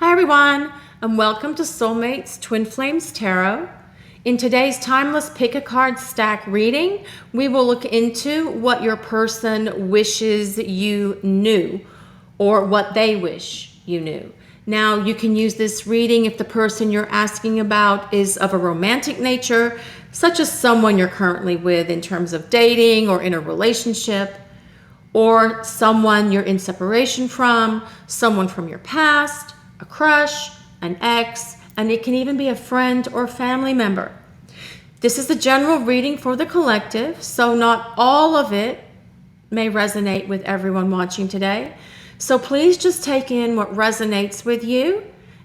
Hi everyone, and welcome to Soulmate's Twin Flames Tarot. In today's timeless pick a card stack reading, we will look into what your person wishes you knew or what they wish you knew. Now, you can use this reading if the person you're asking about is of a romantic nature, such as someone you're currently with in terms of dating or in a relationship, or someone you're in separation from, someone from your past, a crush, an ex, and it can even be a friend or family member. This is the general reading for the collective, so not all of it may resonate with everyone watching today. So please just take in what resonates with you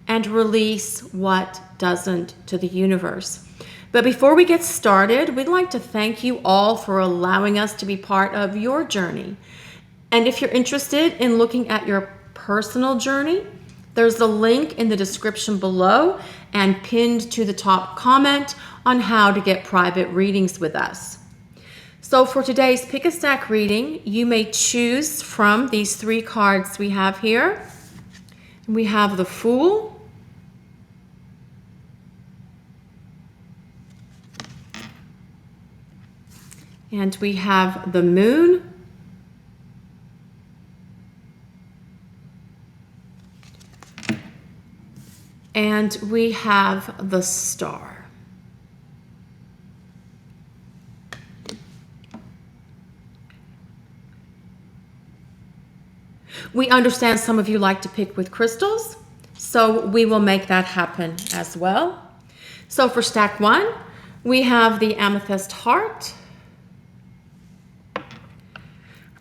and release what doesn't to the universe. But before we get started, we'd like to thank you all for allowing us to be part of your journey. And if you're interested in looking at your personal journey, there's a link in the description below and pinned to the top comment on how to get private readings with us. So for today's pick a stack reading, you may choose from these three cards we have here. We have the Fool, and we have the Moon, and we have the Star. We understand some of you like to pick with crystals, so we will make that happen as well. So for stack one, we have the Amethyst Heart.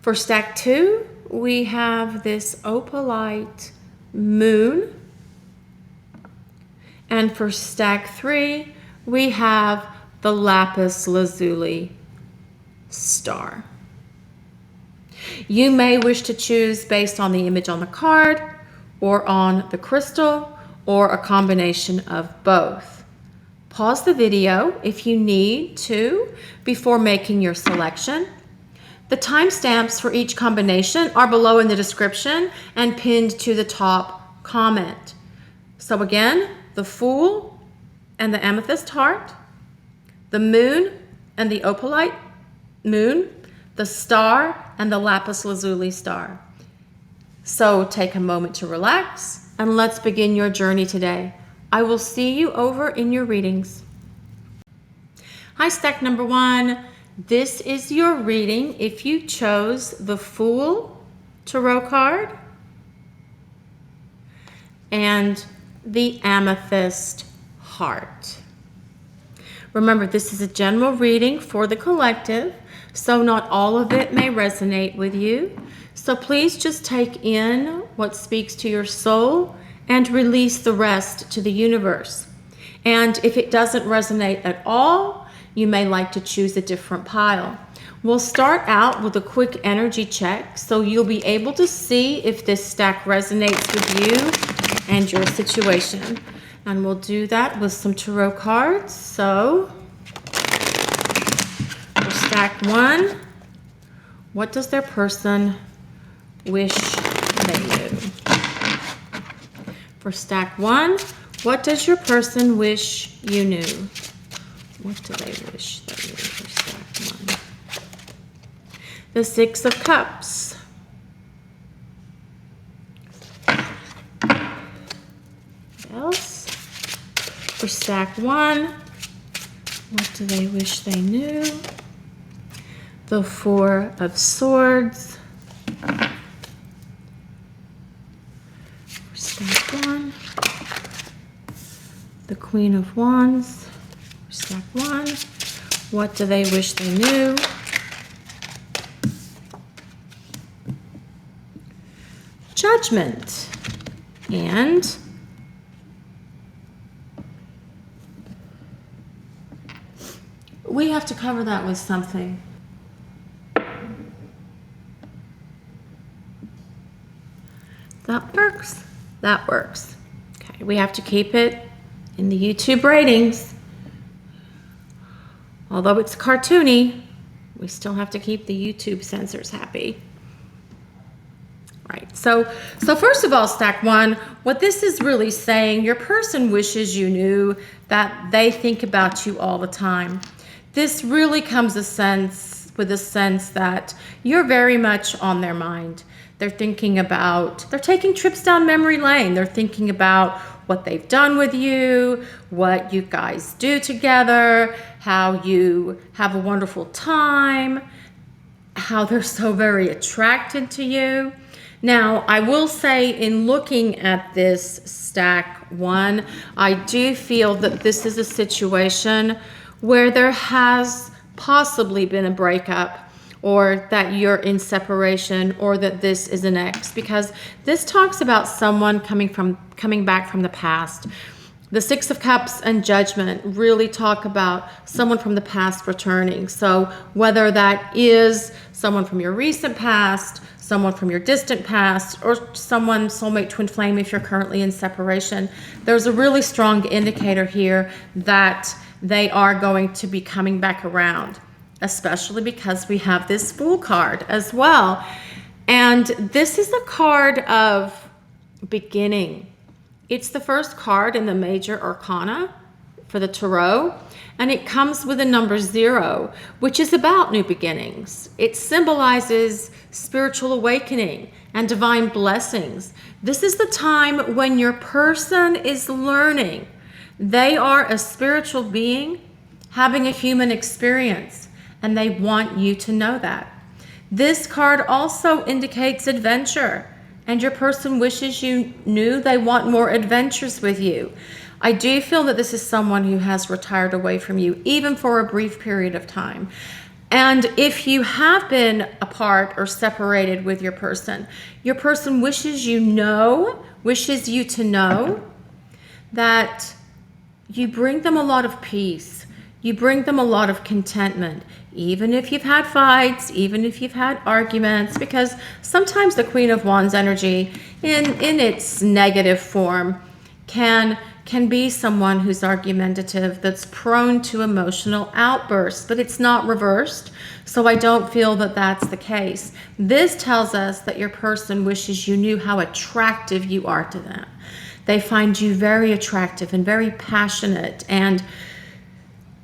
For stack two, we have this Opalite Moon. And for stack three, we have the Lapis Lazuli Star. You may wish to choose based on the image on the card, or on the crystal, or a combination of both. Pause the video if you need to before making your selection. The timestamps for each combination are below in the description and pinned to the top comment. So again, the Fool and the Amethyst Heart, the Moon and the Opalite Moon, the Star and the Lapis Lazuli Star. So take a moment to relax and let's begin your journey today. I will see you over in your readings. Hi, stack number one. This is your reading if you chose the Fool tarot card and the Amethyst Heart. Remember, this is a general reading for the collective, so not all of it may resonate with you. So please just take in what speaks to your soul and release the rest to the universe. And if it doesn't resonate at all, you may like to choose a different pile. We'll start out with a quick energy check so you'll be able to see if this stack resonates with you and your situation. And we'll do that with some tarot cards. So for stack one, what does their person wish they knew? For stack one, what does your person wish you knew? What do they wish they knew for stack one? The Six of Cups. Else? For stack one, what do they wish they knew? The Four of Swords. For stack one, the Queen of Wands. For stack one, what do they wish they knew? Judgment. And we have to cover that with something. That works. That works. Okay, we have to keep it in the YouTube ratings. Although it's cartoony, we still have to keep the YouTube censors happy. Right. So first of all, stack one, what this is really saying, your person wishes you knew that they think about you all the time. This really comes with a sense that you're very much on their mind. They're taking trips down memory lane. They're thinking about what they've done with you, what you guys do together, how you have a wonderful time, how they're so very attracted to you. Now, I will say in looking at this stack one, I do feel that this is a situation where there has possibly been a breakup, or that you're in separation, or that this is an ex, because this talks about someone coming back from the past. The Six of Cups and Judgment really talk about someone from the past returning. So whether that is someone from your recent past, someone from your distant past, or someone, soulmate, twin flame, if you're currently in separation, there's a really strong indicator here that they are going to be coming back around, especially because we have this Fool card as well. And this is a card of beginning. It's the first card in the major arcana for the tarot, and it comes with a number 0, which is about new beginnings. It symbolizes spiritual awakening and divine blessings. This is the time when your person is learning. They are a spiritual being having a human experience, and they want you to know that. This card also indicates adventure, and your person wishes you knew they want more adventures with you. I do feel that this is someone who has retired away from you, even for a brief period of time. And if you have been apart or separated with your person wishes you to know that you bring them a lot of peace. You bring them a lot of contentment, even if you've had fights, even if you've had arguments, because sometimes the Queen of Wands energy in its negative form can be someone who's argumentative, that's prone to emotional outbursts, but it's not reversed. So I don't feel that that's the case. This tells us that your person wishes you knew how attractive you are to them. They find you very attractive and very passionate, and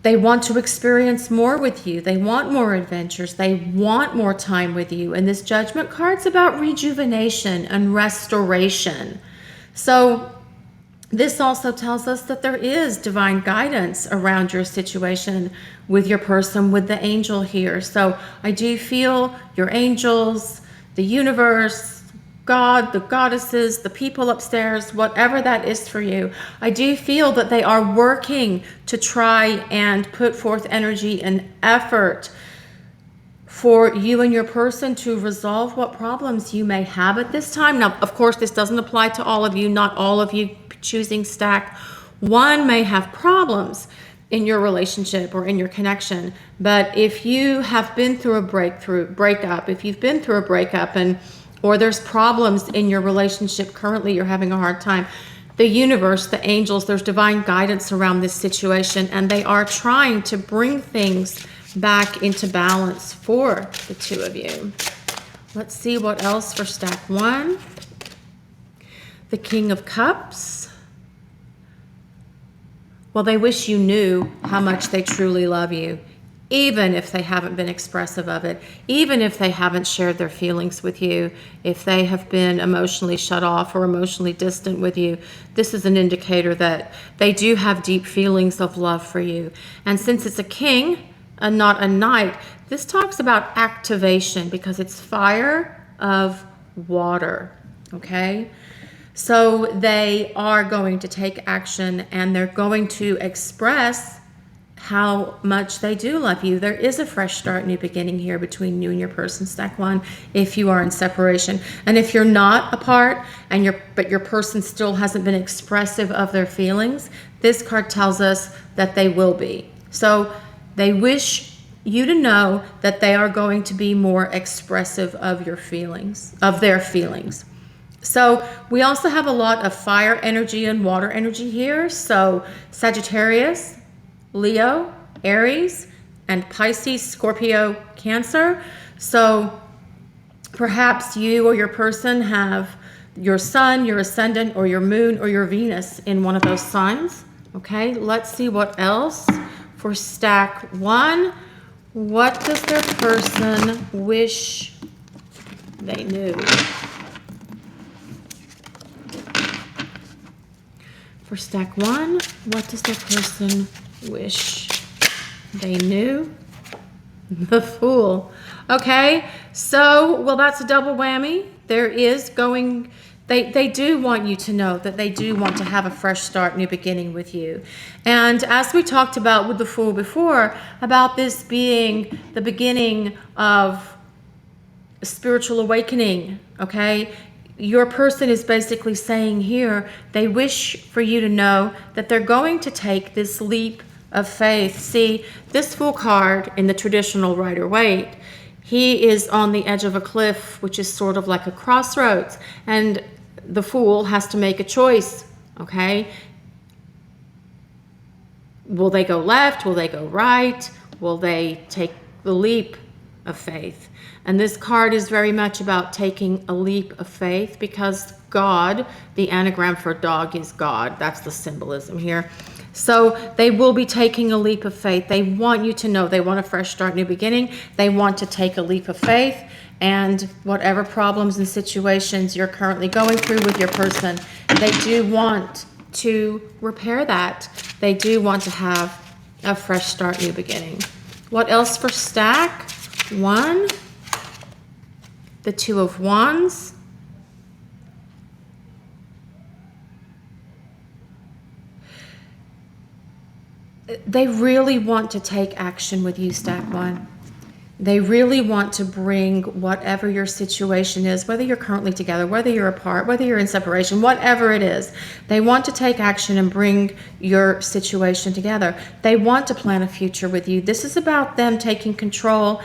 they want to experience more with you. They want more adventures. They want more time with you. And this Judgment card's about rejuvenation and restoration. So this also tells us that there is divine guidance around your situation with your person, with the angel here. So I do feel your angels, the universe, God, the goddesses, the people upstairs, whatever that is for you, I do feel that they are working to try and put forth energy and effort for you and your person to resolve what problems you may have at this time. Now, of course, this doesn't apply to all of you. Not all of you choosing stack one may have problems in your relationship or in your connection. But if you have been through a breakup, if you've been through a breakup or there's problems in your relationship currently, you're having a hard time, the universe, the angels, there's divine guidance around this situation, and they are trying to bring things back into balance for the two of you. Let's see what else for stack one. The King of Cups. Well, they wish you knew how much they truly love you, even if they haven't been expressive of it, even if they haven't shared their feelings with you, if they have been emotionally shut off or emotionally distant with you. This is an indicator that they do have deep feelings of love for you. And since it's a king and not a knight, this talks about activation because it's fire of water, okay? So they are going to take action, and they're going to express how much they do love you. There is a fresh start, new beginning here between you and your person, stack one, if you are in separation. And if you're not apart but your person still hasn't been expressive of their feelings, this card tells us that they will be. So they wish you to know that they are going to be more expressive of your feelings, of their feelings. So we also have a lot of fire energy and water energy here. So Sagittarius, Leo, Aries, and Pisces, Scorpio, Cancer. So Perhaps you or your person have your sun, your ascendant, or your moon, or your Venus in one of those signs. Okay, let's see what else for stack 1. What does their person wish they knew? For stack 1, what does their person wish they knew? The Fool. Okay, so, well, that's a double whammy. There is going, they do want you to know that they do want to have a fresh start, new beginning with you. And as we talked about with the Fool before, about this being the beginning of a spiritual awakening, okay? Your person is basically saying here, they wish for you to know that they're going to take this leap of faith. See, this Fool card in the traditional Rider-Waite, he is on the edge of a cliff, which is sort of like a crossroads, and the Fool has to make a choice, okay? Will they go left? Will they go right? Will they take the leap of faith? And this card is very much about taking a leap of faith, because God, the anagram for dog is God. That's the symbolism here. So they will be taking a leap of faith. They want you to know they want a fresh start, new beginning. They want to take a leap of faith, and whatever problems and situations you're currently going through with your person, they do want to repair that. They do want to have a fresh start, new beginning. What else for stack 1? The Two of Wands. They really want to take action with you, stack 1. They really want to bring whatever your situation is, whether you're currently together, whether you're apart, whether you're in separation, whatever it is. They want to take action and bring your situation together. They want to plan a future with you. This is about them taking control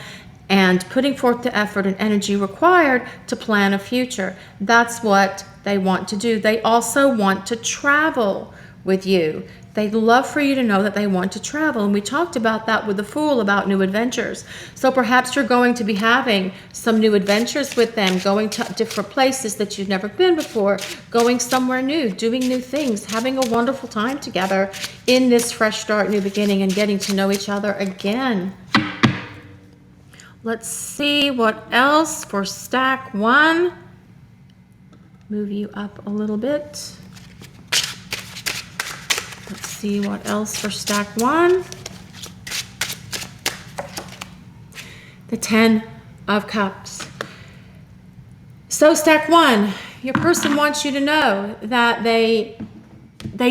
and putting forth the effort and energy required to plan a future. That's what they want to do. They also want to travel with you. They'd love for you to know that they want to travel. And we talked about that with the Fool, about new adventures. So perhaps you're going to be having some new adventures with them, going to different places that you've never been before, going somewhere new, doing new things, having a wonderful time together in this fresh start, new beginning, and getting to know each other again. Let's see what else for stack 1. Move you up a little bit. Let's see what else for stack 1. The Ten of Cups. So stack 1, your person wants you to know that they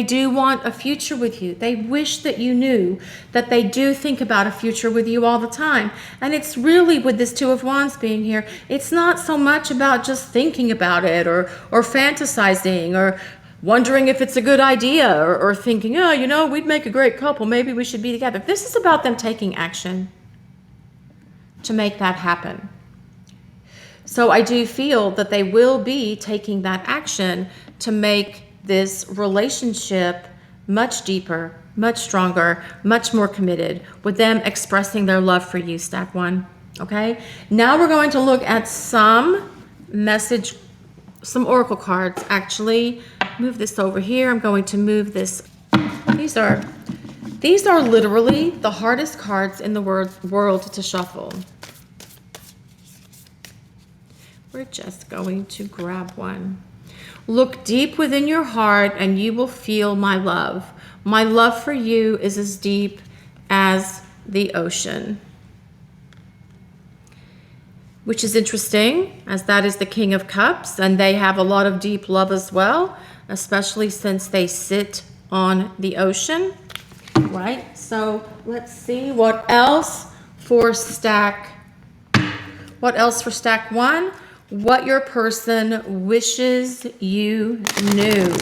do want a future with you. They wish that you knew that they do think about a future with you all the time. And it's really, with this Two of Wands being here, it's not so much about just thinking about it or fantasizing or wondering if it's a good idea or thinking, oh, you know, we'd make a great couple. Maybe we should be together. This is about them taking action to make that happen. So I do feel that they will be taking that action to make this relationship much deeper, much stronger, much more committed, with them expressing their love for you, stack 1. Okay? Now we're going to look at some oracle cards. Actually, move this over here. I'm going to move this. These are literally the hardest cards in the world to shuffle. We're just going to grab one. Look deep within your heart and you will feel my love. My love for you is as deep as the ocean. Which is interesting, as that is the King of Cups, and they have a lot of deep love as well, especially since they sit on the ocean, right? So let's see what else for stack 1. What your person wishes you knew.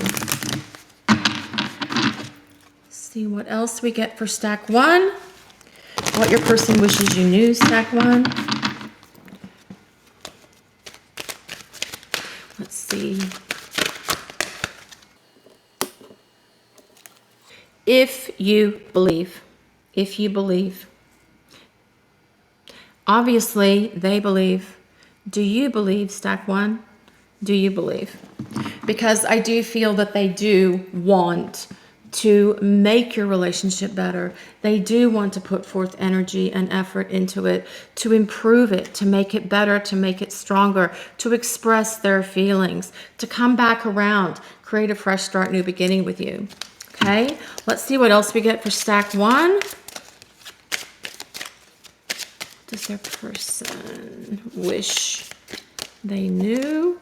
See what else we get for stack 1. What your person wishes you knew, stack 1. Let's see. If you believe. Obviously, they believe. Do you believe, stack 1? Do you believe? Because I do feel that they do want to make your relationship better. They do want to put forth energy and effort into it, to improve it, to make it better, to make it stronger, to express their feelings, to come back around, create a fresh start, new beginning with you. Okay, let's see what else we get for stack 1. What does their person wish they knew?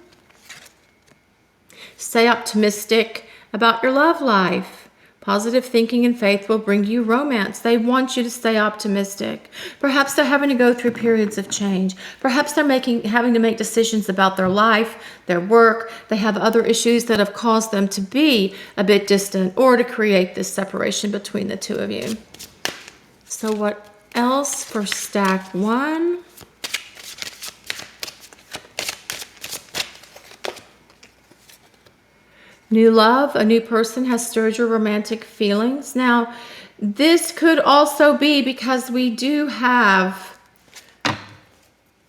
Stay optimistic about your love life. Positive thinking and faith will bring you romance. They want you to stay optimistic. Perhaps they're having to go through periods of change. Perhaps they're having to make decisions about their life, their work. They have other issues that have caused them to be a bit distant or to create this separation between the two of you. So what else for stack 1? New love, a new person has stirred your romantic feelings. Now, this could also be because we do have,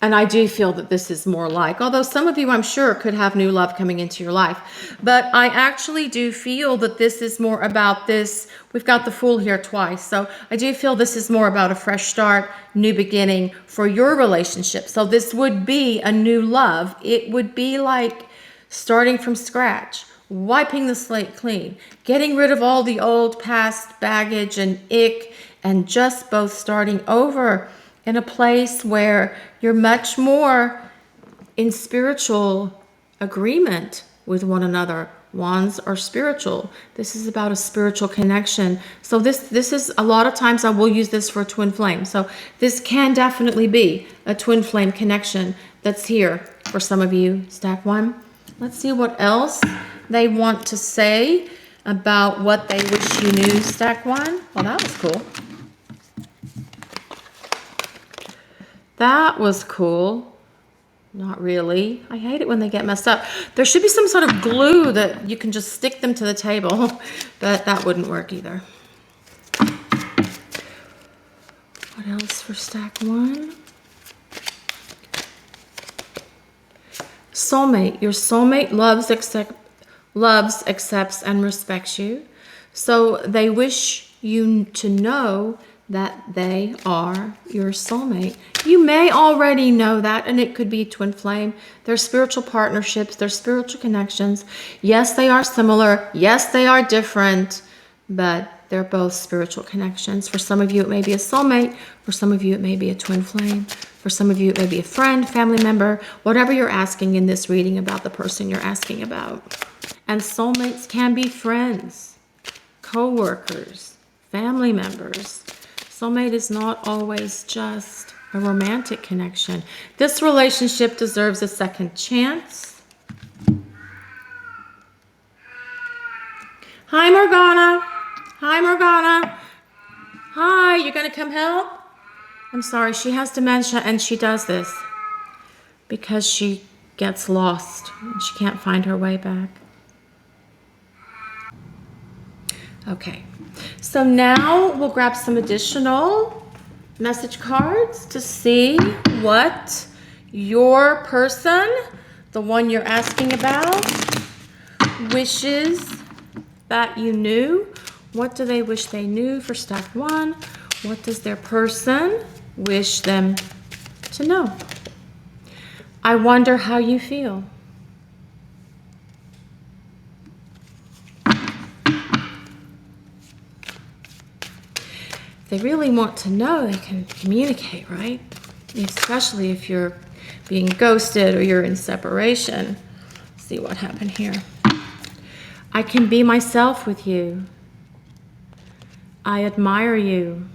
and I do feel that this is more like, although some of you I'm sure could have new love coming into your life, but I actually do feel that this is more about this. We've got the Fool here twice, so I do feel this is more about a fresh start, new beginning for your relationship. So this would be a new love. It would be like starting from scratch, wiping the slate clean, getting rid of all the old past baggage and ick, and just both starting over in a place where you're much more in spiritual agreement with one another. Wands are spiritual. This is about a spiritual connection. So this is, a lot of times I will use this for a twin flame. So this can definitely be a twin flame connection that's here for some of you, stack 1. Let's see what else they want to say about what they wish you knew, stack 1. Well, that was cool. That was cool. Not really. I hate it when they get messed up. There should be some sort of glue that you can just stick them to the table, but that wouldn't work either. What else for stack 1? Soulmate. Your soulmate loves, accepts, and respects you. So they wish you to know that they are your soulmate. You may already know that, and it could be twin flame. They're spiritual partnerships. They're spiritual connections. Yes, they are similar. Yes, they are different, but they're both spiritual connections. For some of you, it may be a soulmate. For some of you, it may be a twin flame. For some of you, it may be a friend, family member, whatever you're asking in this reading about the person you're asking about. And soulmates can be friends, co-workers, family members. Soulmate is not always just a romantic connection. This relationship deserves a second chance. Hi, Morgana. Hi, Morgana. Hi, you gonna come help? I'm sorry, she has dementia and she does this because she gets lost and she can't find her way back. Okay, so now we'll grab some additional message cards to see what your person, the one you're asking about, wishes that you knew. What do they wish they knew for stack 1? What does their person wish them to know? I wonder how you feel. If they really want to know, they can communicate, right? Especially if you're being ghosted or you're in separation. Let's see what happened here. I can be myself with you. I admire you.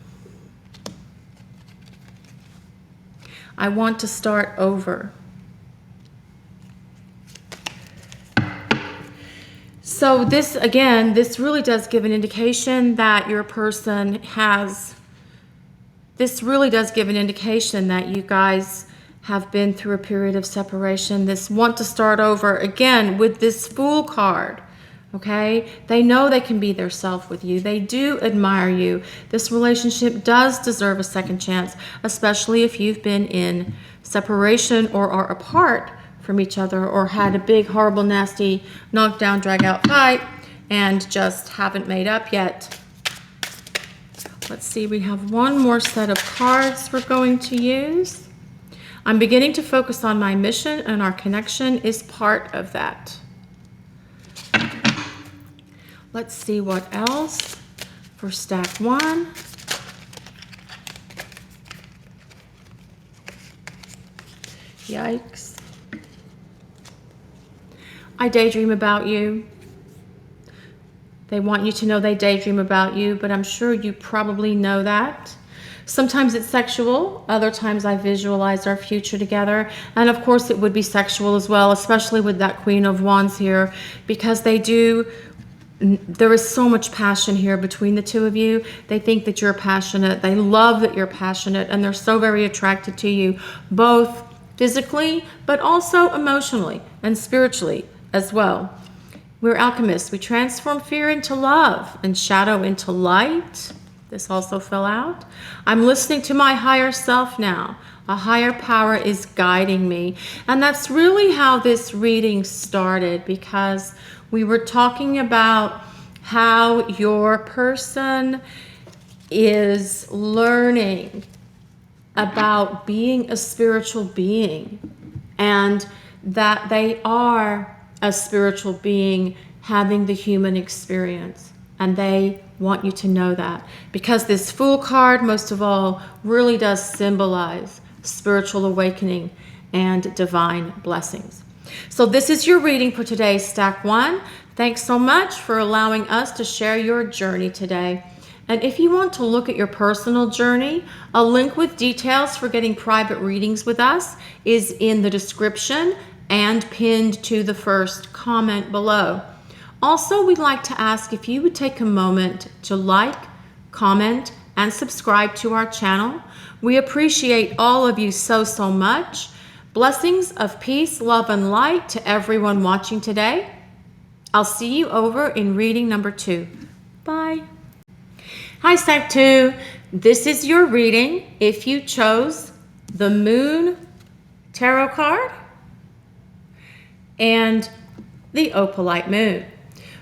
I want to start over. So this, again, this really does give an indication that your person has, this really does give an indication that you guys have been through a period of separation. This want to start over, again, with this Fool card. Okay? They know they can be their self with you. They do admire you. This relationship does deserve a second chance, especially if you've been in separation or are apart from each other or had a big, horrible, nasty, knockdown, drag out fight and just haven't made up yet. Let's see, we have one more set of cards we're going to use. I'm beginning to focus on my mission, and our connection is part of that. Let's see what else for stack 1. Yikes. I daydream about you. They want you to know they daydream about you, but I'm sure you probably know that. Sometimes it's sexual. Other times I visualize our future together. And of course it would be sexual as well, especially with that Queen of Wands here, because there is so much passion here between the two of you. They think that you're passionate. They love that you're passionate, and they're so very attracted to you, both physically, but also emotionally and spiritually as well. We're alchemists. We transform fear into love and shadow into light. This also fell out. I'm listening to my higher self now. A higher power is guiding me. And that's really how this reading started, because we were talking about how your person is learning about being a spiritual being, and that they are a spiritual being having the human experience. And they want you to know that, because this Fool card, most of all, really does symbolize spiritual awakening and divine blessings. So this is your reading for today's stack 1. Thanks so much for allowing us to share your journey today. And if you want to look at your personal journey, a link with details for getting private readings with us is in the description and pinned to the first comment below. Also, we'd like to ask if you would take a moment to like, comment, and subscribe to our channel. We appreciate all of you so much. Blessings of peace, love, and light to everyone watching today. I'll see you over in reading number 2. Bye. Hi, stack 2. This is your reading if you chose the Moon Tarot card and the Opalite Moon.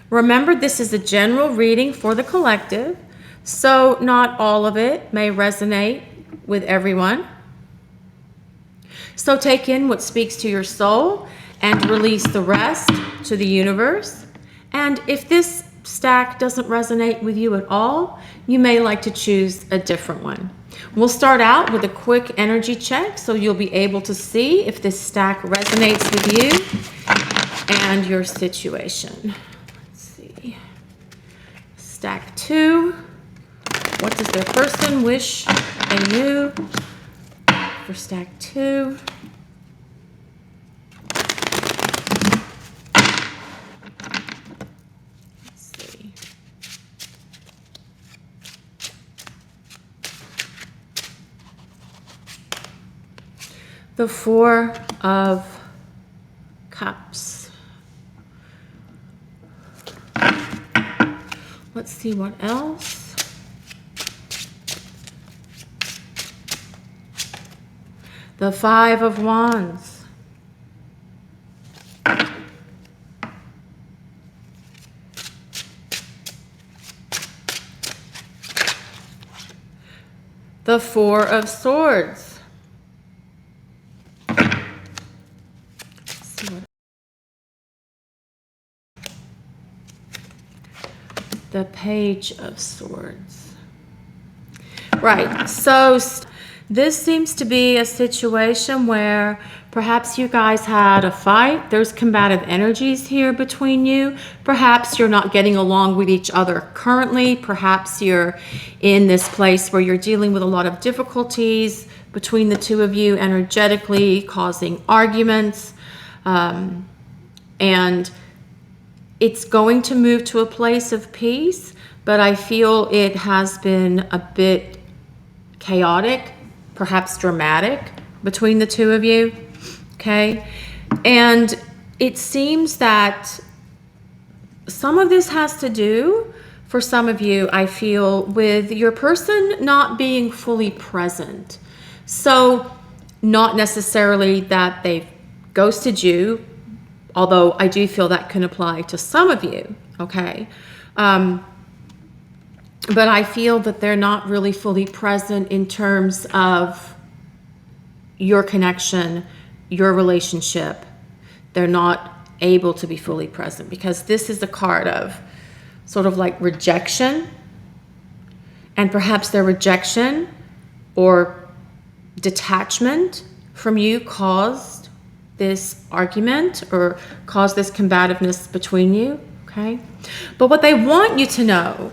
Remember, this is a general reading for the collective, so not all of it may resonate with everyone. So take in what speaks to your soul and release the rest to the universe. And if this stack doesn't resonate with you at all, you may like to choose a different one. We'll start out with a quick energy check so you'll be able to see if this stack resonates with you and your situation. Let's see. Stack 2. What does their person wish they knew for stack 2? Let's see. The 4 of Cups. Let's see what else. The 5 of Wands. The 4 of Swords. Let's see what. The Page of Swords. Right, so this seems to be a situation where perhaps you guys had a fight. There's combative energies here between you. Perhaps you're not getting along with each other currently. Perhaps you're in this place where you're dealing with a lot of difficulties between the two of you energetically, causing arguments. And it's going to move to a place of peace, but I feel it has been a bit chaotic, perhaps dramatic between the two of you, okay? And it seems that some of this has to do, for some of you, I feel, with your person not being fully present. So not necessarily that they've ghosted you, although I do feel that can apply to some of you, okay? But I feel that they're not really fully present in terms of your connection, your relationship. They're not able to be fully present because this is a card of sort of like rejection, and perhaps their rejection or detachment from you caused this argument or caused this combativeness between you, okay? But what they want you to know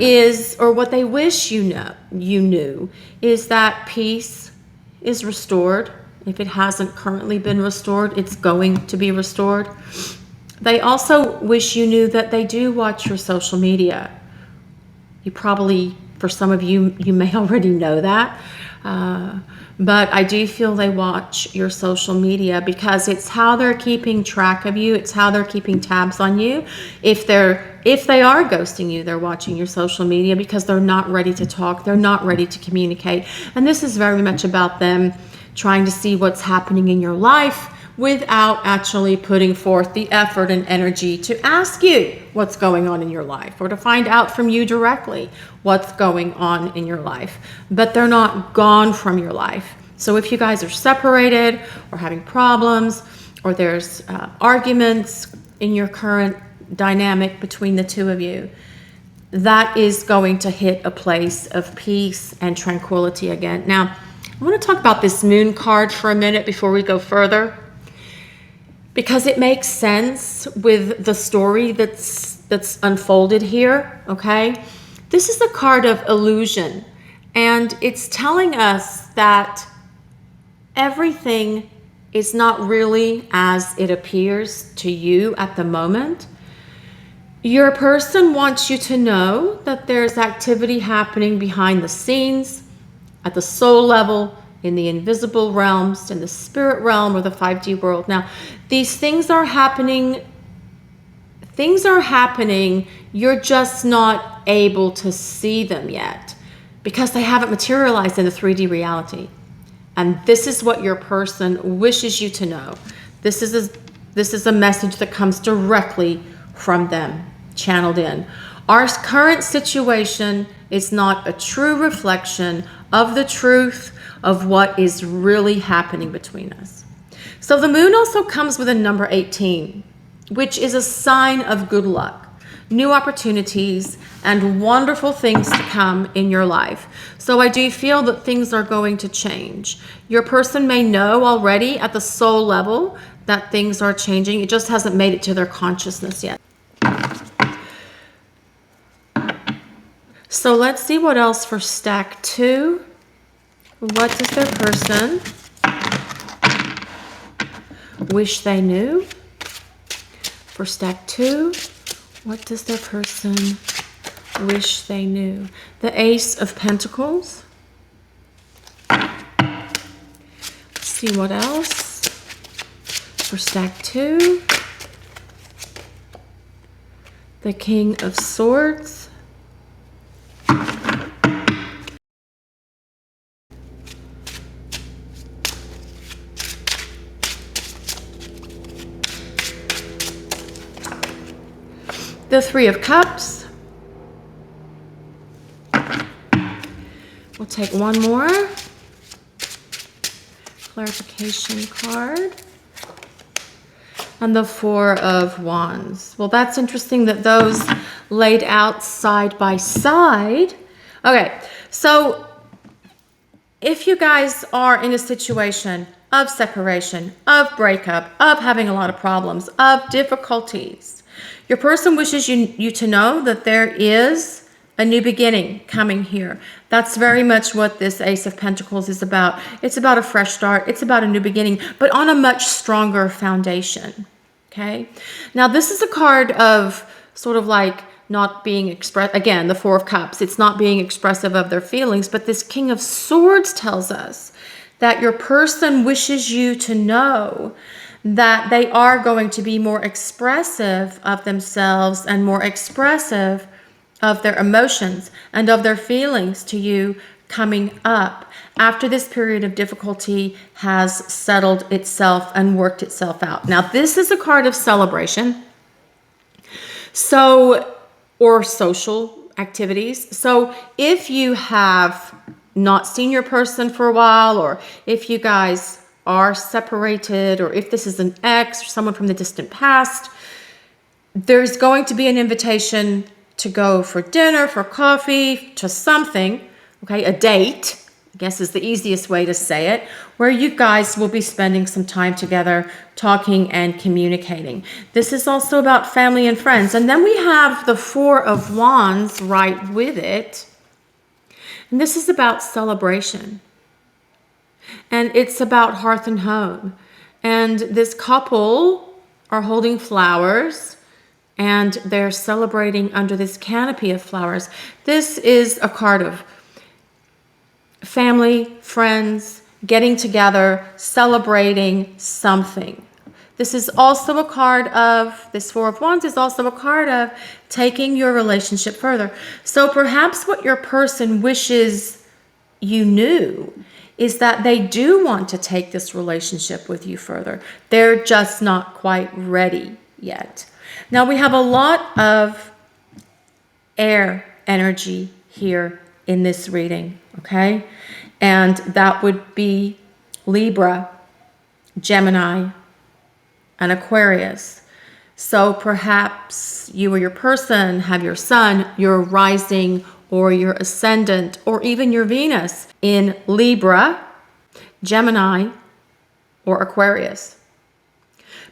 is, or what they wish you knew, is that peace is restored. If it hasn't currently been restored, it's going to be restored. They also wish you knew that they do watch your social media. You probably, for some of you, you may already know that. But I do feel they watch your social media because it's how they're keeping track of you. It's how they're keeping tabs on you. If they are ghosting you, they're watching your social media because they're not ready to talk. They're not ready to communicate. And this is very much about them trying to see what's happening in your life without actually putting forth the effort and energy to ask you what's going on in your life or to find out from you directly what's going on in your life. But they're not gone from your life. So if you guys are separated or having problems or there's arguments in your current dynamic between the two of you, that is going to hit a place of peace and tranquility again. Now, I want to talk about this moon card for a minute before we go further, because it makes sense with the story that's unfolded here, okay? This is the card of illusion, and it's telling us that everything is not really as it appears to you at the moment. Your person wants you to know that there's activity happening behind the scenes, at the soul level, in the invisible realms, in the spirit realm, or the 5D world. Now, these things are happening. Things are happening. You're just not able to see them yet because they haven't materialized in the 3D reality. And this is what your person wishes you to know. This is a message that comes directly from them, channeled in. Our current situation is not a true reflection of the truth of what is really happening between us. So the moon also comes with a number 18, which is a sign of good luck, new opportunities, and wonderful things to come in your life. So I do feel that things are going to change. Your person may know already at the soul level that things are changing. It just hasn't made it to their consciousness yet. So let's see what else for stack 2. What does their person wish they knew? For stack 2, what does their person wish they knew? The Ace of Pentacles. Let's see what else. For stack 2, the King of Swords. The Three of Cups. We'll take one more clarification card. And the Four of Wands. Well, that's interesting that those laid out side by side. Okay, so if you guys are in a situation of separation, of breakup, of having a lot of problems, of difficulties, your person wishes you to know that there is a new beginning coming here. That's very much what this Ace of Pentacles is about. It's about a fresh start. It's about a new beginning, but on a much stronger foundation. Okay? Now, this is a card of sort of like not being expressed. Again, the Four of Cups. It's not being expressive of their feelings, but this King of Swords tells us that your person wishes you to know that they are going to be more expressive of themselves and more expressive of their emotions and of their feelings to you coming up after this period of difficulty has settled itself and worked itself out. Now, this is a card of celebration, or social activities. So if you have not seen your person for a while, or if you guys are separated, or if this is an ex or someone from the distant past, there's going to be an invitation to go for dinner, for coffee, to something, okay, a date, I guess is the easiest way to say it, where you guys will be spending some time together, talking and communicating. This is also about family and friends. And then we have the Four of Wands right with it. And this is about celebration. And it's about hearth and home. And this couple are holding flowers, and they're celebrating under this canopy of flowers. This is a card of family, friends, getting together, celebrating something. This is also a card of, this Four of Wands is also a card of taking your relationship further. So perhaps what your person wishes you knew is that they do want to take this relationship with you further. They're just not quite ready yet. Now we have a lot of air energy here in this reading, okay? And that would be Libra, Gemini, and Aquarius. So perhaps you or your person have your sun, your rising, or your ascendant, or even your Venus in Libra, Gemini, or Aquarius.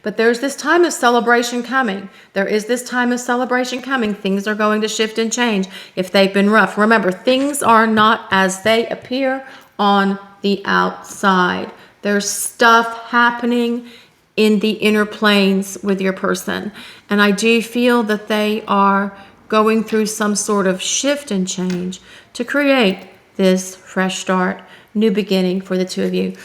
But there's this time of celebration coming. There is this time of celebration coming. Things are going to shift and change if they've been rough. Remember, things are not as they appear on the outside. There's stuff happening in the inner planes with your person. And I do feel that they are going through some sort of shift and change to create this fresh start, new beginning for the two of you.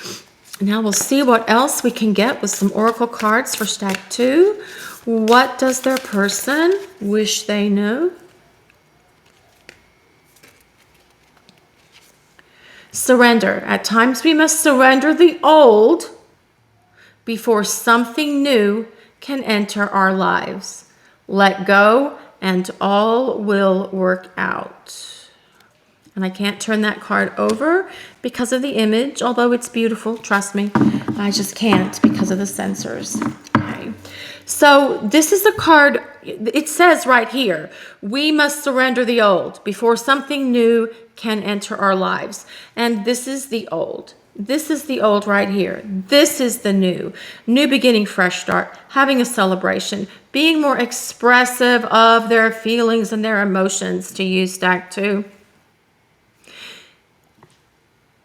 Now we'll see what else we can get with some oracle cards for stack 2. What does their person wish they knew? Surrender. At times we must surrender the old before something new can enter our lives. Let go and all will work out. And I can't turn that card over because of the image, although it's beautiful, trust me. I just can't because of the sensors. Okay. So this is a card, it says right here, we must surrender the old before something new can enter our lives. And this is the old. This is the old right here. This is the new. New beginning, fresh start, having a celebration, being more expressive of their feelings and their emotions, to use stack 2.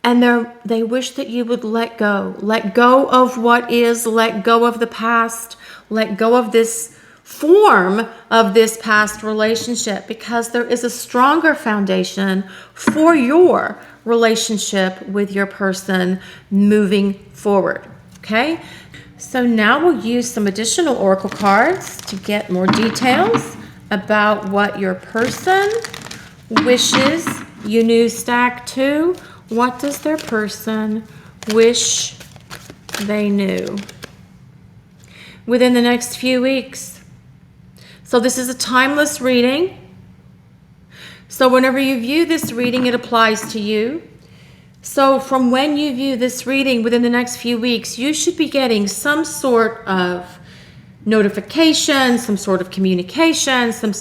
And they wish that you would let go of what is, let go of the past, let go of this form of this past relationship, because there is a stronger foundation for your relationship with your person moving forward. Okay, so now we'll use some additional oracle cards to get more details about what your person wishes you knew, stack 2. What does their person wish they knew within the next few weeks? So this is a timeless reading. So whenever you view this reading, it applies to you. So from when you view this reading within the next few weeks, you should be getting some sort of notification, some sort of communication, some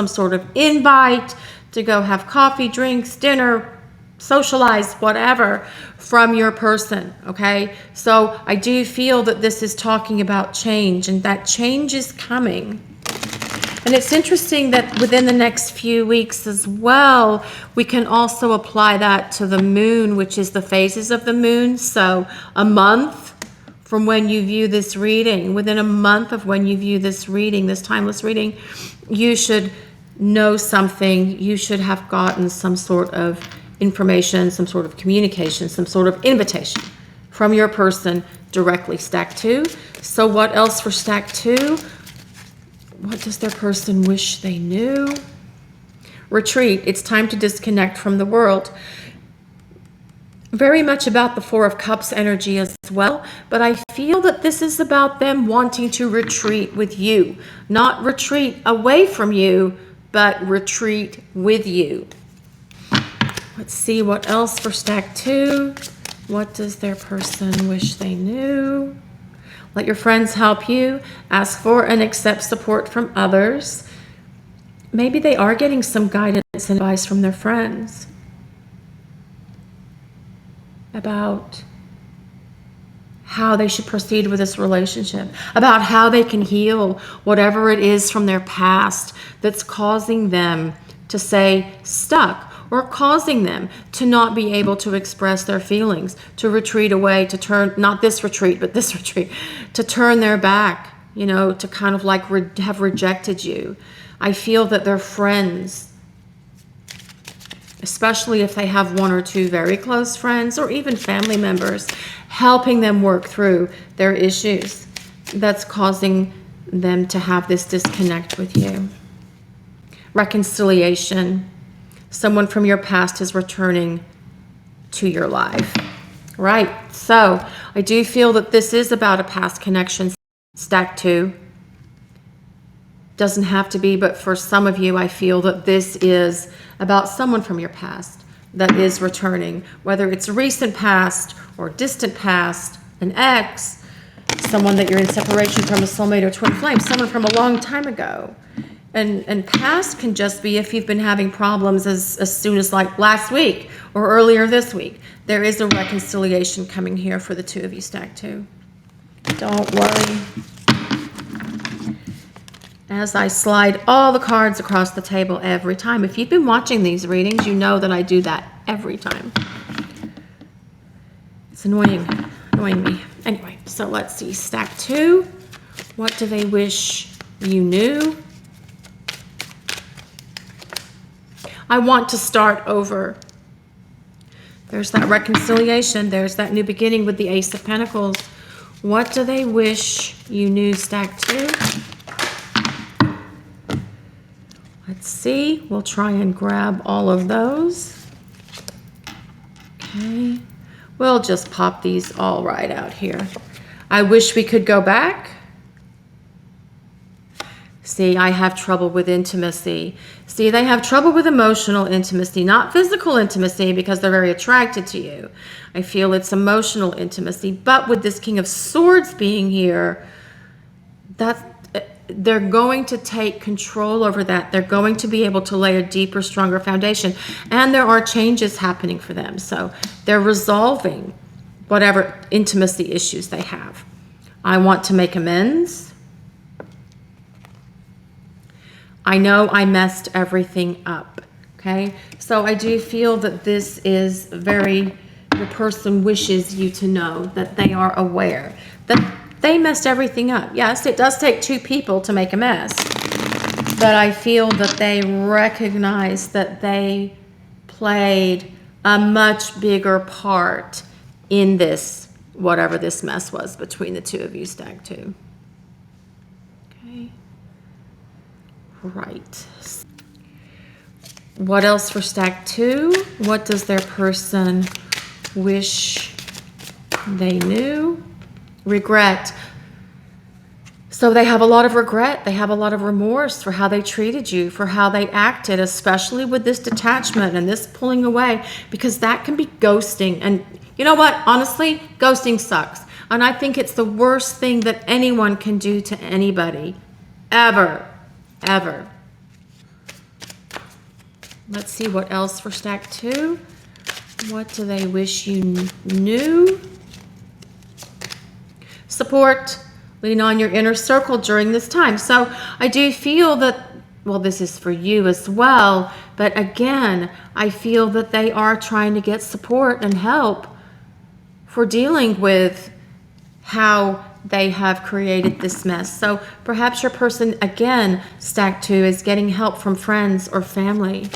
sort of invite to go have coffee, drinks, dinner, socialize, whatever, from your person, okay? So I do feel that this is talking about change, and that change is coming. And it's interesting that within the next few weeks as well, we can also apply that to the moon, which is the phases of the moon. So a month from when you view this reading, within a month of when you view this reading, this timeless reading, you should know something. You should have gotten some sort of information, some sort of communication, some sort of invitation, from your person directly, stack 2. So what else for stack 2? What does their person wish they knew? Retreat. It's time to disconnect from the world. Very much about the Four of Cups energy as well, but I feel that this is about them wanting to retreat with you. Not retreat away from you, but retreat with you. Let's see what else for stack 2. What does their person wish they knew? Let your friends help you. Ask for and accept support from others. Maybe they are getting some guidance and advice from their friends about how they should proceed with this relationship, about how they can heal whatever it is from their past that's causing them to stay stuck, or causing them to not be able to express their feelings, to retreat away, to turn, not this retreat, but this retreat, to turn their back, you know, to kind of like have rejected you. I feel that their friends, especially if they have one or two very close friends or even family members, helping them work through their issues, that's causing them to have this disconnect with you. Reconciliation. Someone from your past is returning to your life. Right. So I do feel that this is about a past connection, stack 2. Doesn't have to be, but for some of you, I feel that this is about someone from your past that is returning, whether it's recent past or distant past, an ex, someone that you're in separation from, a soulmate or twin flame, someone from a long time ago. And past can just be if you've been having problems as soon as like last week or earlier this week. There is a reconciliation coming here for the 2 of you, stack 2. Don't worry. As I slide all the cards across the table every time. If you've been watching these readings, you know that I do that every time. It's annoying me. Anyway, so let's see. Stack 2. What do they wish you knew? I want to start over. There's that reconciliation. There's that new beginning with the Ace of Pentacles. What do they wish you knew, stack 2? Let's see. We'll try and grab all of those. Okay. We'll just pop these all right out here. I wish we could go back. See, I have trouble with intimacy. See, they have trouble with emotional intimacy, not physical intimacy, because they're very attracted to you. I feel it's emotional intimacy. But with this King of Swords being here, they're going to take control over that. They're going to be able to lay a deeper, stronger foundation. And there are changes happening for them. So they're resolving whatever intimacy issues they have. I want to make amends. I know I messed everything up, okay? So I do feel that this is your person wishes you to know that they are aware that they messed everything up. Yes, it does take 2 people to make a mess, but I feel that they recognize that they played a much bigger part in this, whatever this mess was between the 2 of you, stack 2. Okay. Right. What else for stack 2? What does their person wish they knew? Regret. So they have a lot of regret. They have a lot of remorse for how they treated you, for how they acted, especially with this detachment and this pulling away, because that can be ghosting. And you know what? Honestly, ghosting sucks. And I think it's the worst thing that anyone can do to anybody, ever. Ever. Let's see what else for stack 2. What do they wish you knew? Support. Lean on your inner circle during this time. So I do feel that, well, this is for you as well. But again, I feel that they are trying to get support and help for dealing with how they have created this mess. So perhaps your person, again, stack 2, is getting help from friends or family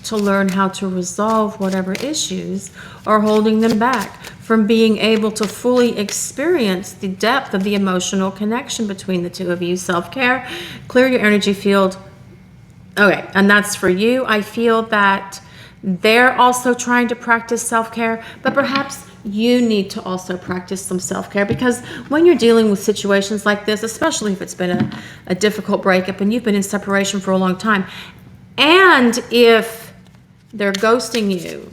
to learn how to resolve whatever issues are holding them back. from being able to fully experience the depth of the emotional connection between the two of you. Self-care, clear your energy field. Okay, and that's for you. I feel that they're also trying to practice self-care, but perhaps you need to also practice some self-care, because when you're dealing with situations like this, especially if it's been a difficult breakup and you've been in separation for a long time, and if they're ghosting you,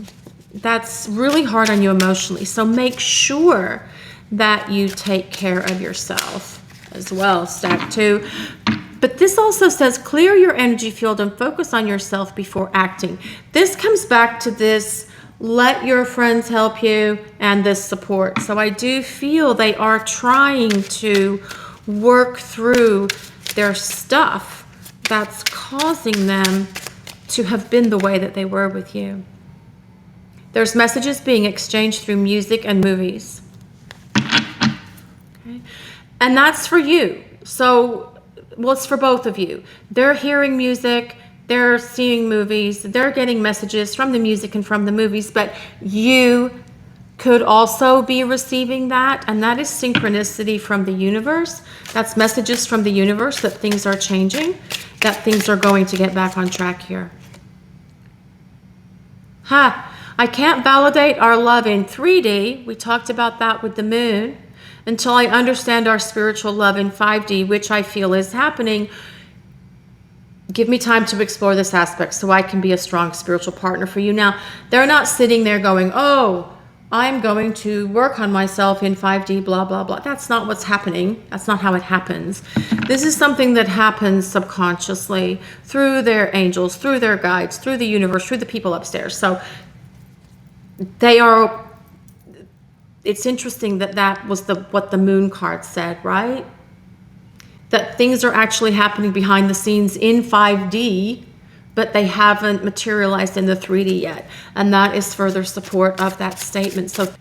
that's really hard on you emotionally. So make sure that you take care of yourself as well, stack 2. But this also says clear your energy field and focus on yourself before acting. This comes back to this, let your friends help you, and this support. So I do feel they are trying to work through their stuff that's causing them to have been the way that they were with you. There's messages being exchanged through music and movies. Okay. And that's for you. So, well, it's for both of you. They're hearing music, they're seeing movies, they're getting messages from the music and from the movies, but you could also be receiving that, and that is synchronicity from the universe. That's messages from the universe that things are changing, that things are going to get back on track here. I can't validate our love in 3D. We talked about that with the moon. Until I understand our spiritual love in 5D, which I feel is happening. Give me time to explore this aspect so I can be a strong spiritual partner for you. Now, they're not sitting there going, oh, I'm going to work on myself in 5D, blah, blah, blah. That's not what's happening. That's not how it happens. This is something that happens subconsciously through their angels, through their guides, through the universe, through the people upstairs. So they are... It's interesting that that was what the moon card said, right? That things are actually happening behind the scenes in 5D, but they haven't materialized in the 3D yet. And that is further support of that statement. So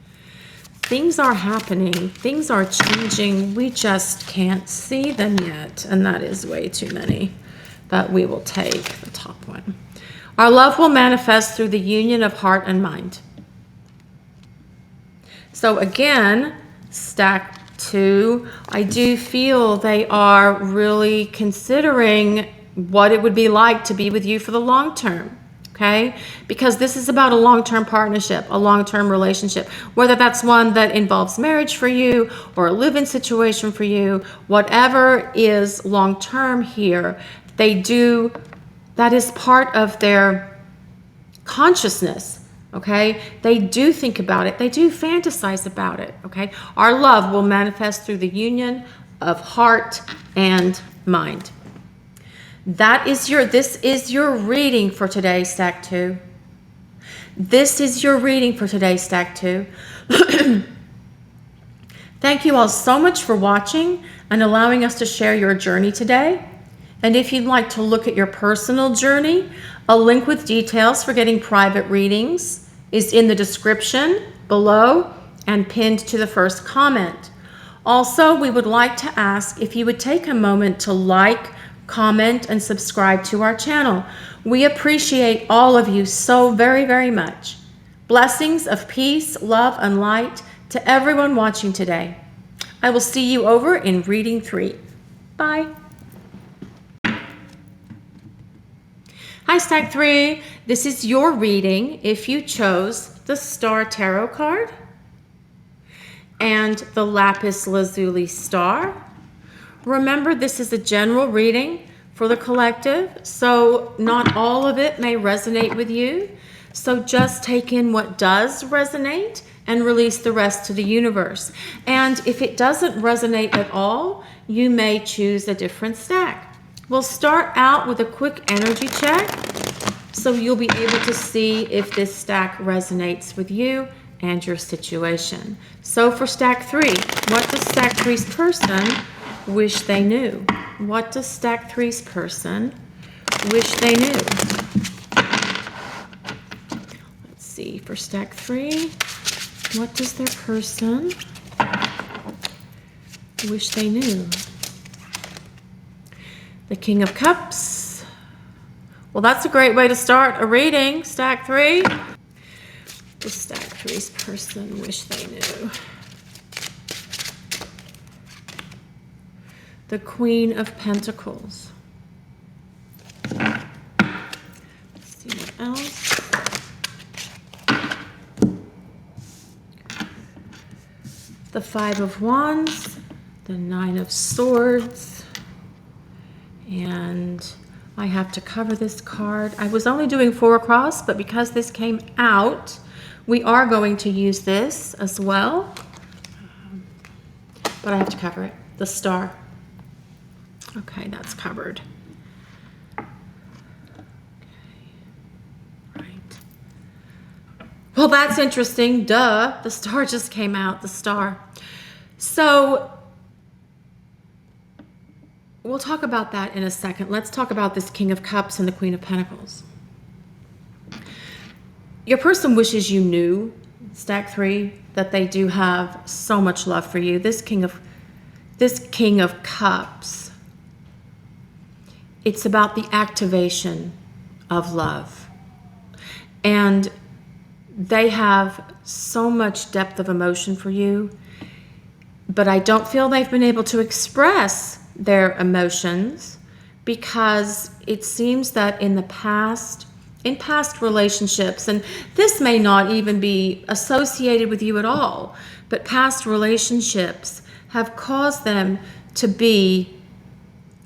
things are happening, things are changing. We just can't see them yet. And that is way too many. But we will take the top one. Our love will manifest through the union of heart and mind. So again, stack 2, I do feel they are really considering what it would be like to be with you for the long term, okay? Because this is about a long-term partnership, a long-term relationship, whether that's one that involves marriage for you or a live-in situation for you, whatever is long-term here, that is part of their consciousness. Okay, they do think about it. They do fantasize about it. Okay, our love will manifest through the union of heart and mind. This is your reading for today, stack 2. This is your reading for today, stack 2. Thank you all so much for watching and allowing us to share your journey today. And if you'd like to look at your personal journey, a link with details for getting private readings is in the description below and pinned to the first comment. Also, we would like to ask if you would take a moment to like, comment, and subscribe to our channel. We appreciate all of you so very, very much. Blessings of peace, love, and light to everyone watching today. I will see you over in reading 3. Bye. Hi, stack 3. This is your reading if you chose the Star Tarot card and the Lapis Lazuli Star. Remember, this is a general reading for the collective, so not all of it may resonate with you. So just take in what does resonate and release the rest to the universe. And if it doesn't resonate at all, you may choose a different stack. We'll start out with a quick energy check, so you'll be able to see if this stack resonates with you and your situation. So for stack 3, what does stack 3's person wish they knew? What does stack 3's person wish they knew? Let's see, for stack 3, what does their person wish they knew? The King of Cups. Well, that's a great way to start a reading, stack 3. Stack three's person wish they knew? The Queen of Pentacles. Let's see what else. The Five of Wands, the Nine of Swords, and I have to cover this card. I was only doing 4 across, but because this came out, we are going to use this as well. But I have to cover it. The Star. Okay, that's covered. Okay, right. Well, that's interesting. Duh. The Star just came out. The Star. So we'll talk about that in a second. Let's talk about this King of Cups and the Queen of Pentacles. Your person wishes you knew, stack 3, that they do have so much love for you. This King of Cups, it's about the activation of love. And they have so much depth of emotion for you, but I don't feel they've been able to express their emotions because it seems that in past relationships, and this may not even be associated with you at all, but past relationships have caused them to be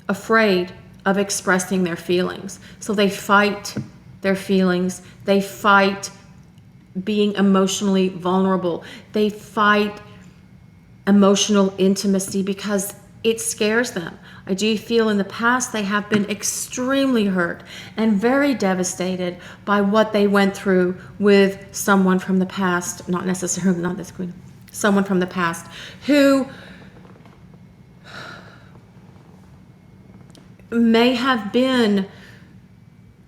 afraid of expressing their feelings. So they fight their feelings. They fight being emotionally vulnerable. They fight emotional intimacy because it scares them. I do feel in the past they have been extremely hurt and very devastated by what they went through with someone from the past, not necessarily, not this queen, someone from the past who may have been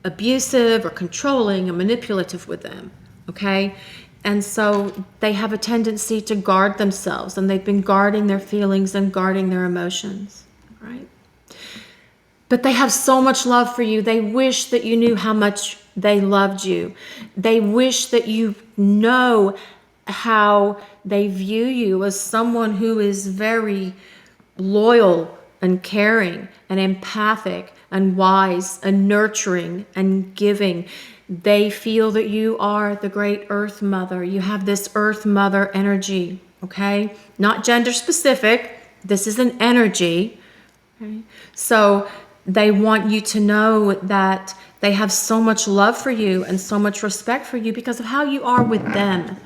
abusive or controlling and manipulative with them, okay? And so they have a tendency to guard themselves, and they've been guarding their feelings and guarding their emotions, right? But they have so much love for you. They wish that you knew how much they loved you. They wish that you know how they view you as someone who is very loyal and caring and empathic and wise and nurturing and giving. They feel that you are the great Earth Mother. You have this Earth Mother energy, okay? Not gender specific. This is an energy. Okay? So they want you to know that they have so much love for you and so much respect for you because of how you are with them.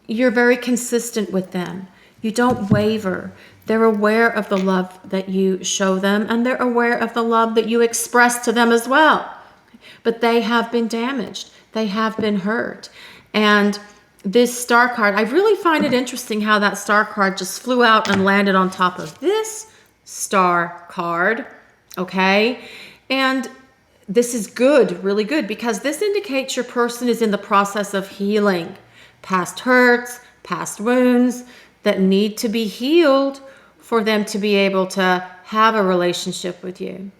You're very consistent with them. You don't waver. They're aware of the love that you show them, and they're aware of the love that you express to them as well. But they have been damaged. They have been hurt. And this Star card, I really find it interesting how that Star card just flew out and landed on top of this Star card, okay? And this is good, really good, because this indicates your person is in the process of healing past hurts, past wounds that need to be healed for them to be able to have a relationship with you.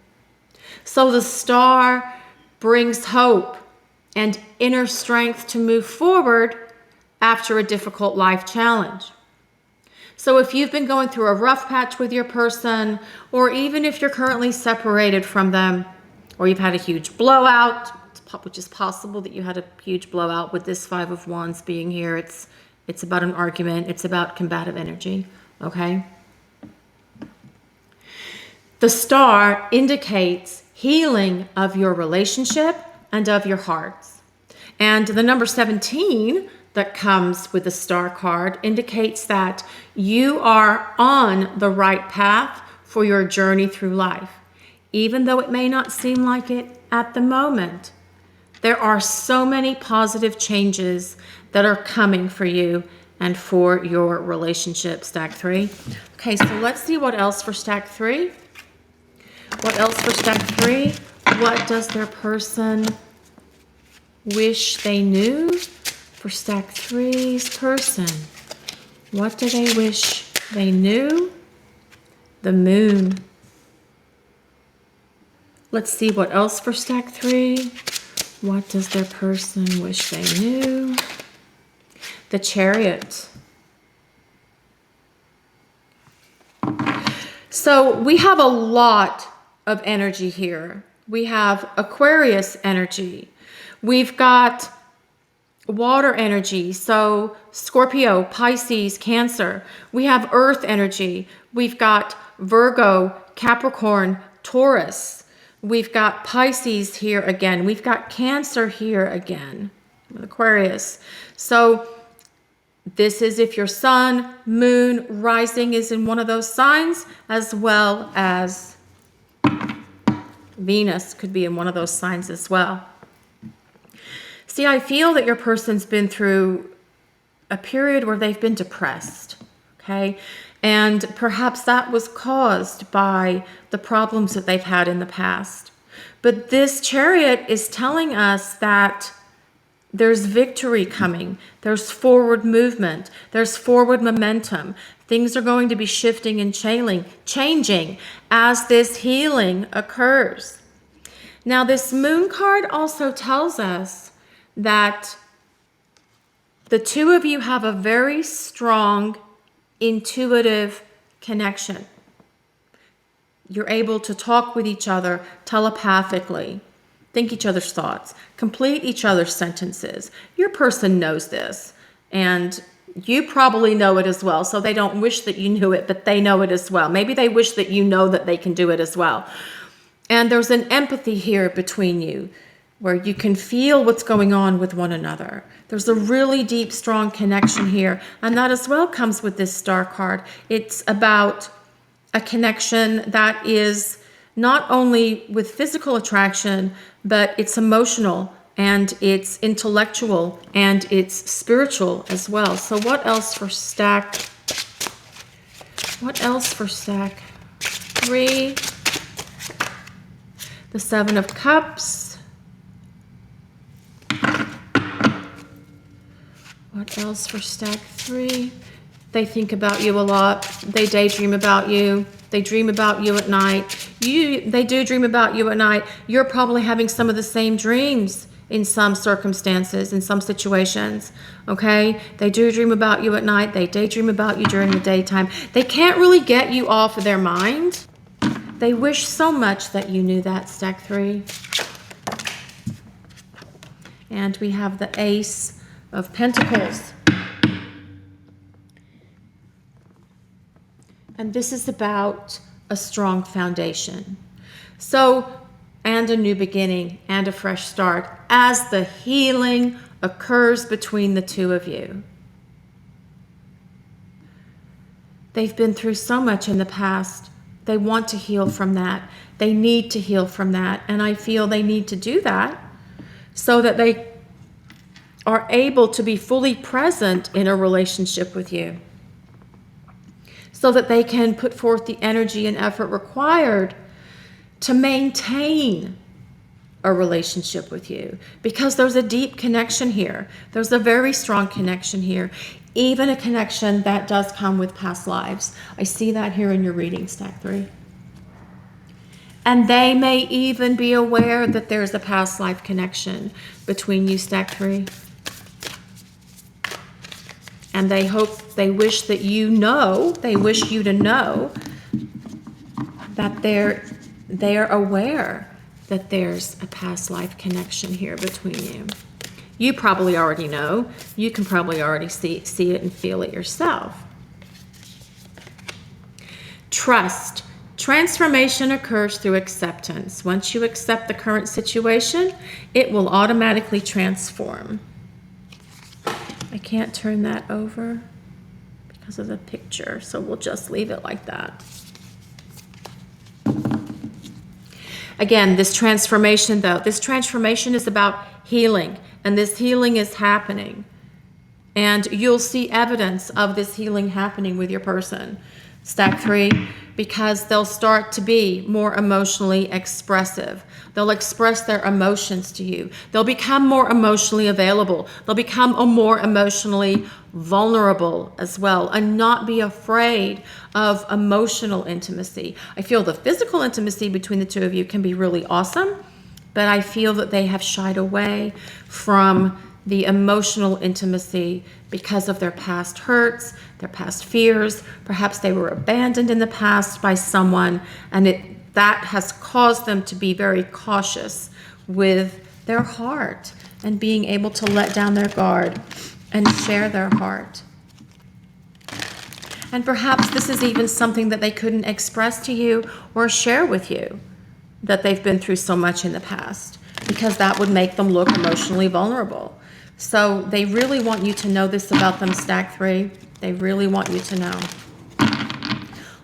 So the Star brings hope and inner strength to move forward after a difficult life challenge. So if you've been going through a rough patch with your person, or even if you're currently separated from them, or you've had a huge blowout, which is possible that you had a huge blowout with this Five of Wands being here. It's about an argument. It's about combative energy, okay? The Star indicates healing of your relationship and of your hearts. And the number 17 that comes with the Star card indicates that you are on the right path for your journey through life. Even though it may not seem like it at the moment, there are so many positive changes that are coming for you and for your relationship, stack 3. Okay, so let's see what else for stack 3. What else for stack 3? What does their person wish they knew? For stack 3's person, what do they wish they knew? The Moon. Let's see what else for stack 3. What does their person wish they knew? the Chariot. So we have a lot of energy here. We have Aquarius energy. We've got water energy, so Scorpio, Pisces, Cancer. We have earth energy. We've got Virgo, Capricorn, Taurus. We've got Pisces here again. We've got Cancer here again, Aquarius. So this is if your sun, moon, rising is in one of those signs, as well as Venus could be in one of those signs as well. See, I feel that your person's been through a period where they've been depressed, okay? And perhaps that was caused by the problems that they've had in the past. But this Chariot is telling us that there's victory coming. There's forward movement. There's forward momentum. Things are going to be shifting and changing as this healing occurs. Now, this Moon card also tells us that the two of you have a very strong intuitive connection. You're able to talk with each other telepathically, think each other's thoughts, complete each other's sentences. Your person knows this, and you probably know it as well. So they don't wish that you knew it, but they know it as well. Maybe they wish that you know that they can do it as well. And there's an empathy here between you, where you can feel what's going on with one another. There's a really deep, strong connection here. And that as well comes with this Star card. It's about a connection that is not only with physical attraction, but it's emotional and it's intellectual and it's spiritual as well. So what else for stack? What else for stack 3? The 7 of Cups. What else for stack 3? They think about you a lot. They daydream about you. They dream about you at night. They do dream about you at night. You're probably having some of the same dreams in some circumstances, in some situations, okay? They do dream about you at night. They daydream about you during the daytime. They can't really get you off of their mind. They wish so much that you knew that, stack 3. And we have the Ace of Pentacles. And this is about a strong foundation. So, and a new beginning and a fresh start as the healing occurs between the two of you. They've been through so much in the past. They want to heal from that. They need to heal from that. And I feel they need to do that so that they are able to be fully present in a relationship with you, so that they can put forth the energy and effort required to maintain a relationship with you, because there's a deep connection here. There's a very strong connection here, even a connection that does come with past lives. I see that here in your reading, stack 3. And they may even be aware that there's a past life connection between you, stack 3. And they wish that you know, they wish you to know that they're aware that there's a past life connection here between you. You probably already know. You can probably already see it and feel it yourself. Trust. Transformation occurs through acceptance. Once you accept the current situation, it will automatically transform. I can't turn that over because of the picture, so we'll just leave it like that. Again, this transformation though, this transformation is about healing, and this healing is happening. And you'll see evidence of this healing happening with your person, stack 3, because they'll start to be more emotionally expressive. They'll express their emotions to you. They'll become more emotionally available. They'll become more emotionally vulnerable as well, and not be afraid of emotional intimacy. I feel the physical intimacy between the two of you can be really awesome, but I feel that they have shied away from the emotional intimacy because of their past hurts, their past fears. Perhaps they were abandoned in the past by someone, and that has caused them to be very cautious with their heart and being able to let down their guard and share their heart. And perhaps this is even something that they couldn't express to you or share with you, that they've been through so much in the past, because that would make them look emotionally vulnerable. So they really want you to know this about them, stack 3. They really want you to know.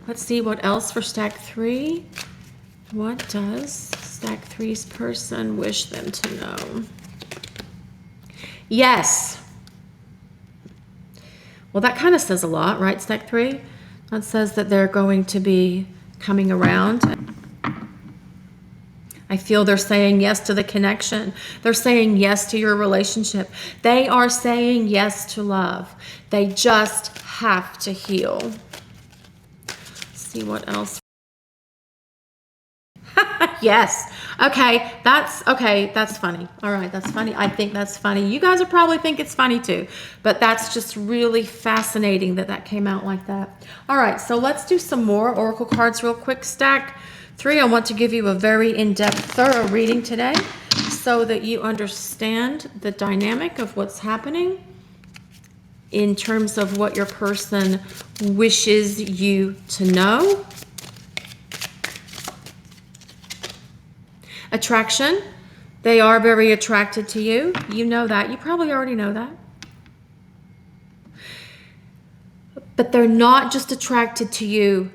Let's see what else for stack 3. What does stack 3's person wish them to know? Yes. Well, that kind of says a lot, right, stack 3? That says that they're going to be coming around. I feel they're saying yes to the connection. They're saying yes to your relationship. They are saying yes to love. They just have to heal. Let's see what else. Yes. Okay, that's funny. All right, that's funny. I think that's funny. You guys will probably think it's funny too, but that's just really fascinating that came out like that. All right, so let's do some more oracle cards real quick. Stack 3, I want to give you a very in-depth, thorough reading today so that you understand the dynamic of what's happening in terms of what your person wishes you to know. Attraction. They are very attracted to you. You know that. You probably already know that. But they're not just attracted to you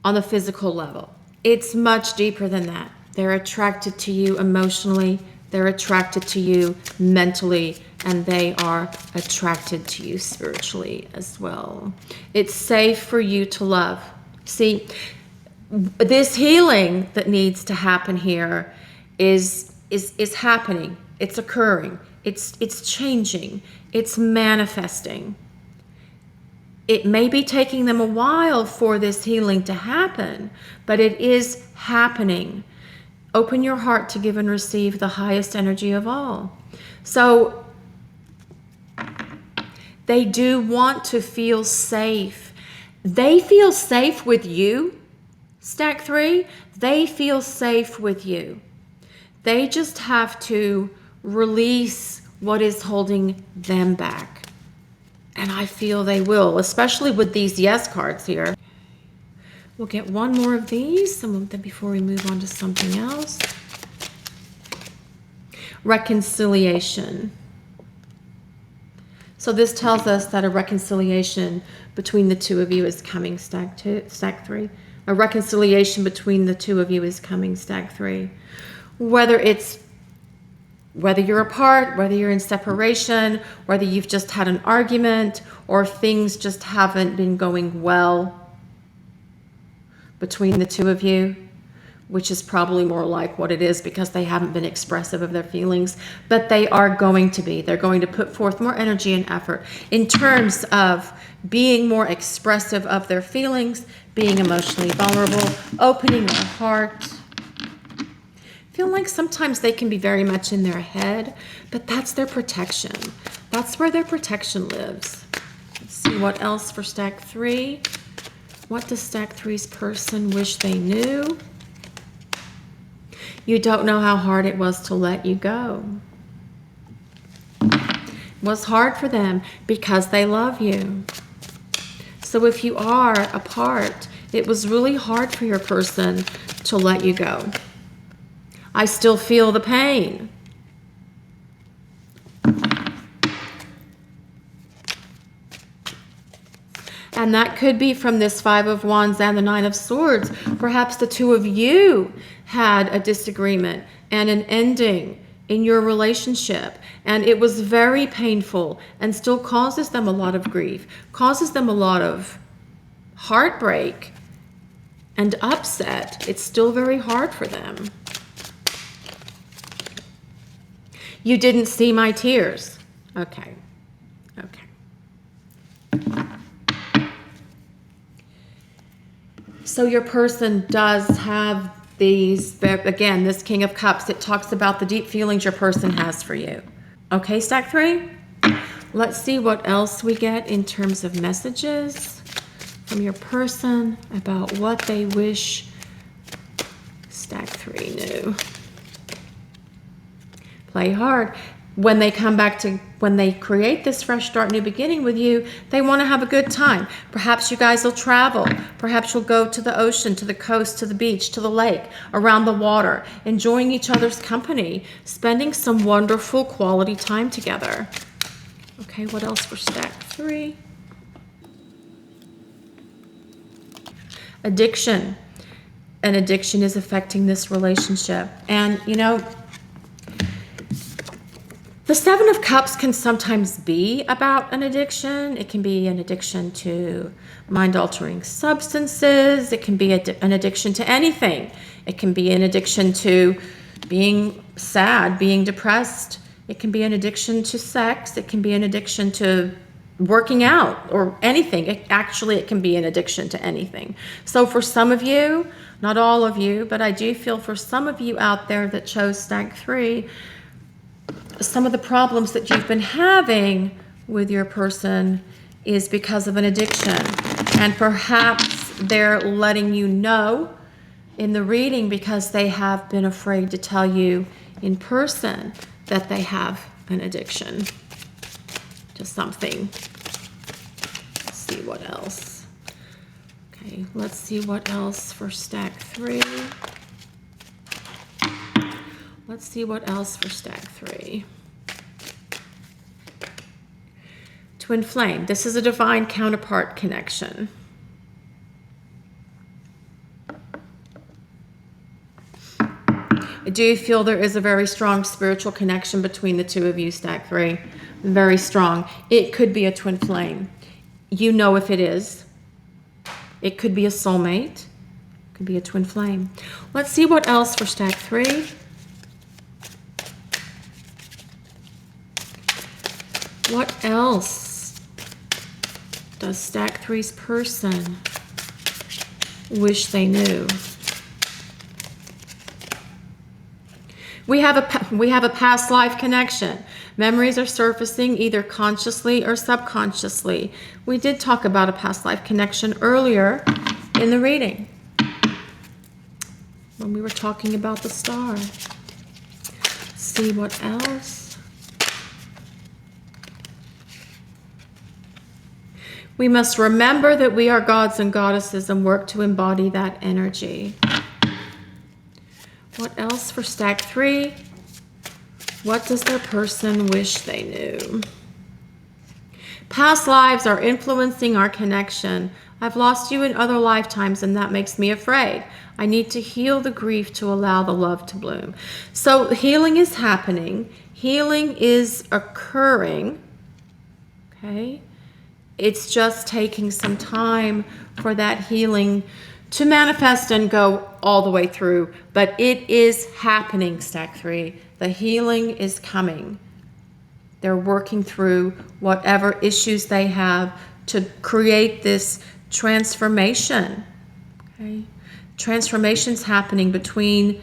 on the physical level. It's much deeper than that. They're attracted to you emotionally. They're attracted to you mentally. And they are attracted to you spiritually as well. It's safe for you to love. See, this healing that needs to happen here is happening. It's occurring. It's changing. It's manifesting. It may be taking them a while for this healing to happen, but it is happening. Open your heart to give and receive the highest energy of all. So they do want to feel safe. They feel safe with you. Stack 3, they feel safe with you. They just have to release what is holding them back. And I feel they will, especially with these yes cards here. We'll get one more of these before we move on to something else. Reconciliation. So this tells us that a reconciliation between the two of you is coming, stack 3. A reconciliation between the two of you is coming, stack 3. Whether you're apart, whether you're in separation, whether you've just had an argument, or things just haven't been going well between the two of you, which is probably more like what it is because they haven't been expressive of their feelings, but they are going to be. They're going to put forth more energy and effort in terms of being more expressive of their feelings, being emotionally vulnerable, opening their heart. I feel like sometimes they can be very much in their head, but that's their protection. That's where their protection lives. Let's see what else for stack 3. What does stack 3's person wish they knew? You don't know how hard it was to let you go. It was hard for them because they love you. So if you are apart, it was really hard for your person to let you go. I still feel the pain. And that could be from this 5 of Wands and the 9 of Swords. Perhaps the two of you had a disagreement and an ending in your relationship, and it was very painful and still causes them a lot of grief, causes them a lot of heartbreak and upset. It's still very hard for them. You didn't see my tears. Okay. So your person does have these, again, this King of Cups, it talks about the deep feelings your person has for you. Okay, stack 3. Let's see what else we get in terms of messages from your person about what they wish stack 3 knew. Play hard. When they come back to, when they create this fresh start, new beginning with you, they want to have a good time. Perhaps you guys will travel. Perhaps you'll go to the ocean, to the coast, to the beach, to the lake, around the water, enjoying each other's company, spending some wonderful quality time together. Okay, what else for stack 3? Addiction. An addiction is affecting this relationship. And, you know, the 7 of Cups can sometimes be about an addiction. It can be an addiction to mind-altering substances. It can be an addiction to anything. It can be an addiction to being sad, being depressed. It can be an addiction to sex. It can be an addiction to working out or anything. It can be an addiction to anything. So for some of you, not all of you, but I do feel for some of you out there that chose stack 3, some of the problems that you've been having with your person is because of an addiction. And perhaps they're letting you know in the reading because they have been afraid to tell you in person that they have an addiction to something. Let's see what else. Okay, let's see what else for stack 3. Let's see what else for stack 3. Twin flame. This is a divine counterpart connection. I do feel there is a very strong spiritual connection between the two of you, stack 3. Very strong. It could be a twin flame. You know if it is. It could be a soulmate. It could be a twin flame. Let's see what else for stack 3. What else does stack 3's person wish they knew? We have a past life connection. Memories are surfacing either consciously or subconsciously. We did talk about a past life connection earlier in the reading when we were talking about the star. Let's see what else. We must remember that we are gods and goddesses and work to embody that energy. What else for stack 3? What does their person wish they knew? Past lives are influencing our connection. I've lost you in other lifetimes and that makes me afraid. I need to heal the grief to allow the love to bloom. So healing is happening. Healing is occurring. Okay? It's just taking some time for that healing to manifest and go all the way through. But it is happening, stack 3. The healing is coming. They're working through whatever issues they have to create this transformation. Okay? Transformation's happening between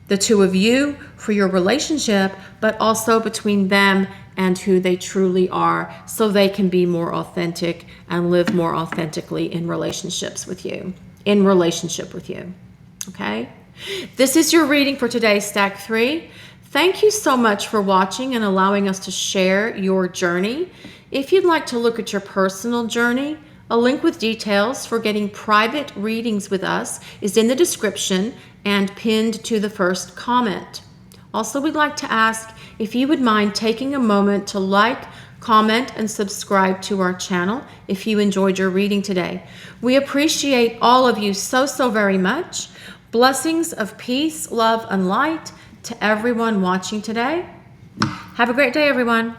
the two of you for your relationship, but also between them and who they truly are, so they can be more authentic and live more authentically in relationships with you. Okay? This is your reading for today, stack 3. Thank you so much for watching and allowing us to share your journey. If you'd like to look at your personal journey, a link with details for getting private readings with us is in the description and pinned to the first comment. Also, we'd like to ask if you would mind taking a moment to like, comment, and subscribe to our channel if you enjoyed your reading today. We appreciate all of you so very much. Blessings of peace, love, and light to everyone watching today. Have a great day, everyone.